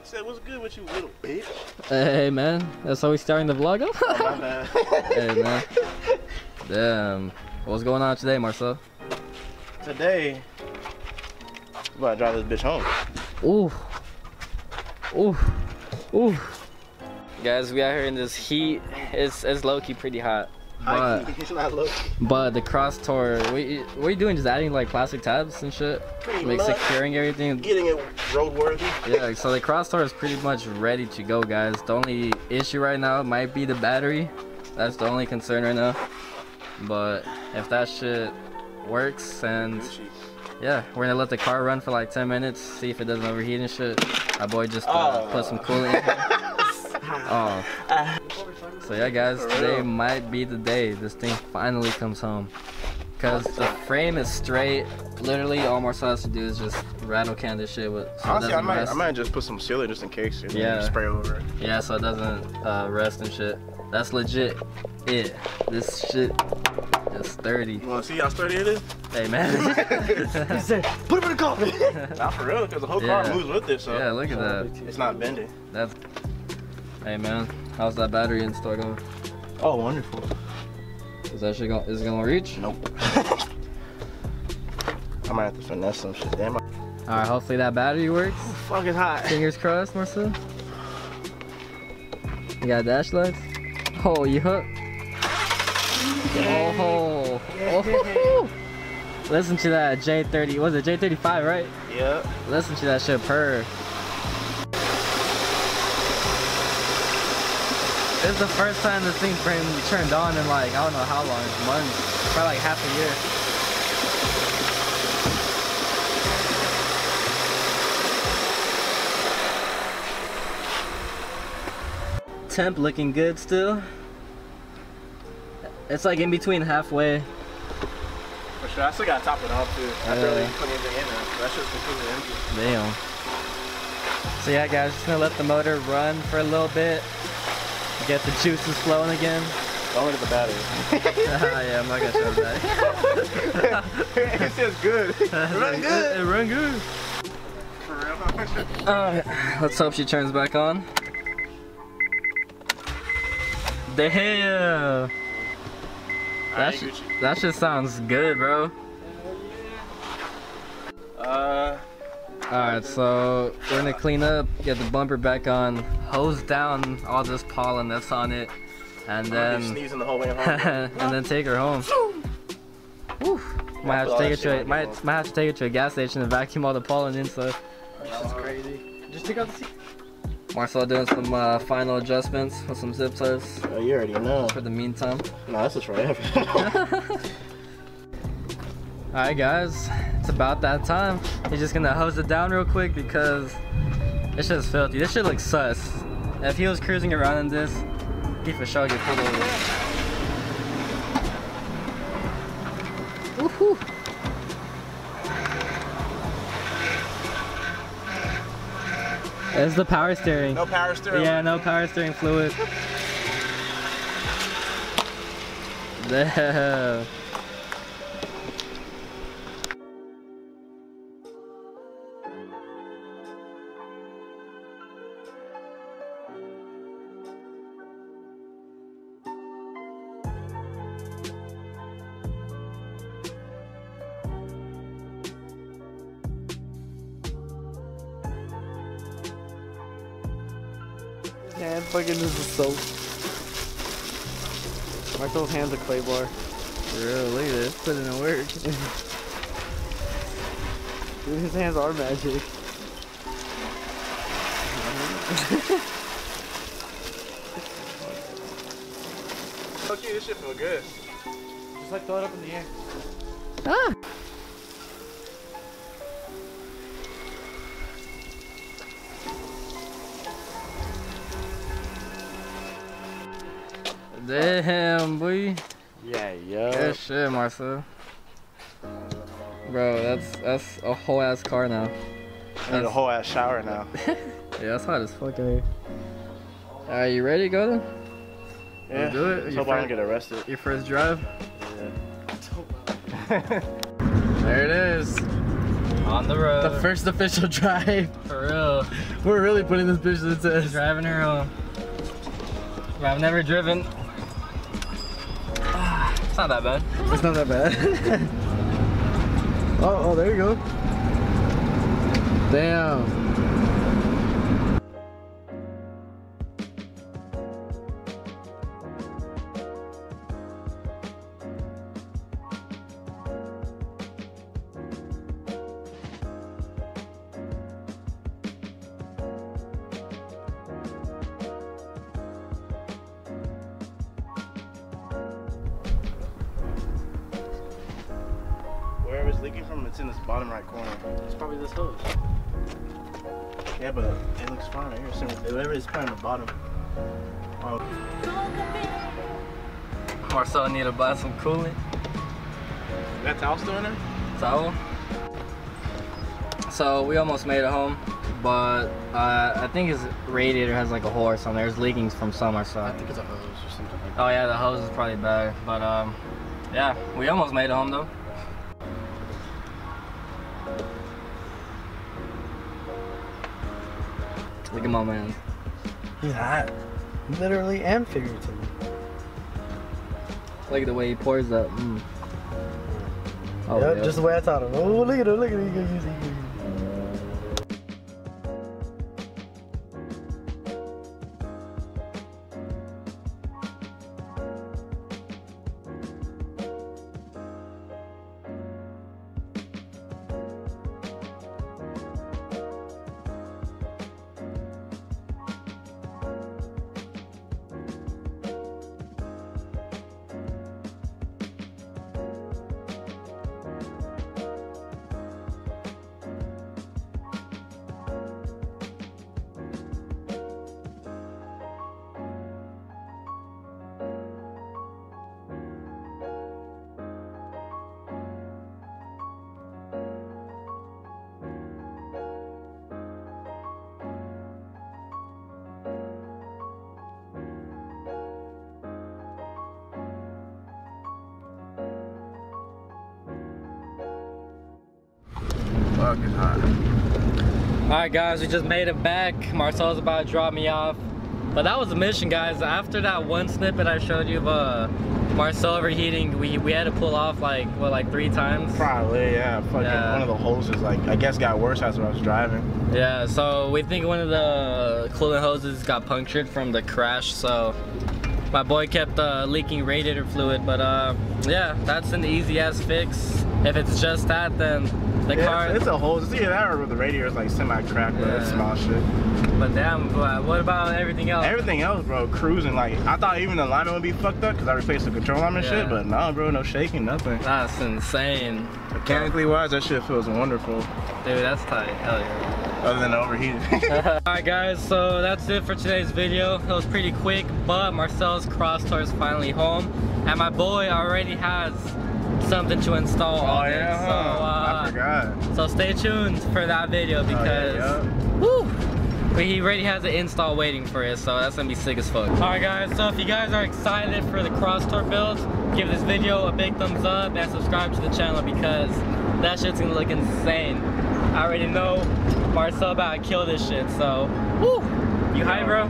Said, what's good with you, little bitch? Hey man, that's how we starting the vlog off? Oh, my bad. Hey man. Damn. What's going on today, Marcel? Today, I'm about to drive this bitch home. Ooh. Ooh. Ooh. Guys, we out here in this heat. It's low-key pretty hot. But the CrossTour, what are you doing? Just adding like plastic tabs and shit? Like securing everything? Getting it roadworthy. Yeah, so the CrossTour is pretty much ready to go, guys. The only issue right now might be the battery. That's the only concern right now. But if that shit works, and yeah, we're gonna let the car run for like 10 minutes, see if it doesn't overheat and shit. My boy just put some coolant in here. Oh. So yeah guys, today might be the day this thing finally comes home. Cause the frame is straight. Literally all Marcel has to do is just rattle can this shit with, so honestly, it doesn't rest. I might just put some sealer just in case. And yeah. Spray over it. Yeah, so it doesn't rest and shit. That's legit it. This shit is sturdy. You wanna see how sturdy it is? Hey man. He said, put it in the car. Not for real, cause the whole car moves with it. So yeah, look at that. It's not bending. That's. Hey man, how's that battery install going? Oh, wonderful. Is that shit is it gonna reach? Nope. I might have to finesse some shit. Damn. Alright, hopefully that battery works. Oh, fuck, it's hot. Fingers crossed, Marcel. You got dash lights? Oh, you hooked? Oh, oh. Listen to that J30. Was it J35, right? Yeah. Listen to that shit purr. This is the first time this thing's been turned on in like, I don't know how long, months, probably like half a year. Temp looking good still. It's like in between halfway. For sure, I still gotta top it off too. I barely put anything in there. That shit's completely empty. Damn. So yeah guys, just gonna let the motor run for a little bit. Get the juices flowing again. Don't look at the battery. Yeah, I'm not gonna show that. It says good. It run good. It run good. For real? Let's hope she turns back on. Damn. That shit sounds good, bro. Alright, so we're gonna clean up, get the bumper back on, hose down all this pollen that's on it, and then sneezing the whole way home. and then take her home. Whew. Might have to take it to a gas station and vacuum all the pollen inside. This is crazy. Just take out the seat. Marcel doing some final adjustments with some zip ties. Oh, you already know. For the meantime. No, this is forever. Alright guys, it's about that time. He's just gonna hose it down real quick because this shit is filthy. This shit looks sus. If he was cruising around in this, he for sure get pulled over. Woohoo! It's the power steering. No power steering? Yeah, no power steering fluid. Damn. Man, fucking this is soap. Marcel's hands a clay bar. For real, look at this, putting in work. Dude, his hands are magic. Okay, this shit feel good. Just like throw it up in the air. Ah! Damn, boy. Yeah, yeah. Good shit, Marcel. Bro, that's a whole ass car now. I need a whole ass shower now. Yeah, it's hot as fuck in here. Are you ready to go then? Yeah. Let's do it. Hope I don't get arrested. Your first drive? Yeah. There it is. On the road. The first official drive. For real. We're really putting this bitch to the test. Driving her home. I've never driven. It's not that bad. It's not that bad. Oh, there you go. Damn. Wherever it's leaking from, it's in this bottom right corner. It's probably this hose. Yeah, but it looks fine right here. So whatever is probably on the bottom. Oh. Marcel need to buy some coolant. You got towel still in there? Towel. So we almost made it home, but I think his radiator has like a hole or something. There's leakings from somewhere, so. I think it's a hose or something like that. Oh yeah, the hose is probably bad, but yeah, we almost made it home though. Look at my man. He's hot. Literally and figuratively. Look at the way he pours that. Mm. Oh, Yep, yeah. just the way I taught him. Oh, look at him, look at him. Fuck, it's hot. Alright guys, we just made it back. Marcel's about to drop me off. But that was the mission, guys. After that one snippet I showed you of Marcel overheating, we had to pull off like, what, like 3 times? Probably, yeah. Fucking Yeah. one of the hoses, like, I guess got worse as I was driving. Yeah, so we think one of the coolant hoses got punctured from the crash, so my boy kept leaking radiator fluid, but yeah, that's an easy ass fix. If it's just that, then the car. It's a hose. It's either that or the radiator is like semi-cracked, but it's Yeah. small shit. But damn, what about everything else? Everything else, bro, cruising. Like, I thought even the alignment would be fucked up because I replaced the control arm and shit, Yeah. but nah, bro, no shaking, nothing. That's insane. Mechanically wise, that shit feels wonderful. Dude, that's tight. Hell yeah. Other than overheating. Alright guys, so that's it for today's video. It was pretty quick, but Marcel's CrossTour is finally home. And my boy already has something to install on it. Yeah, So, I forgot. so stay tuned for that video because woo, he already has an install waiting for it, so that's gonna be sick as fuck. Alright guys, so if you guys are excited for the CrossTour build, give this video a big thumbs up and subscribe to the channel because that shit's gonna look insane. I already know Marcel about to kill this shit, so woo! You hype, bro?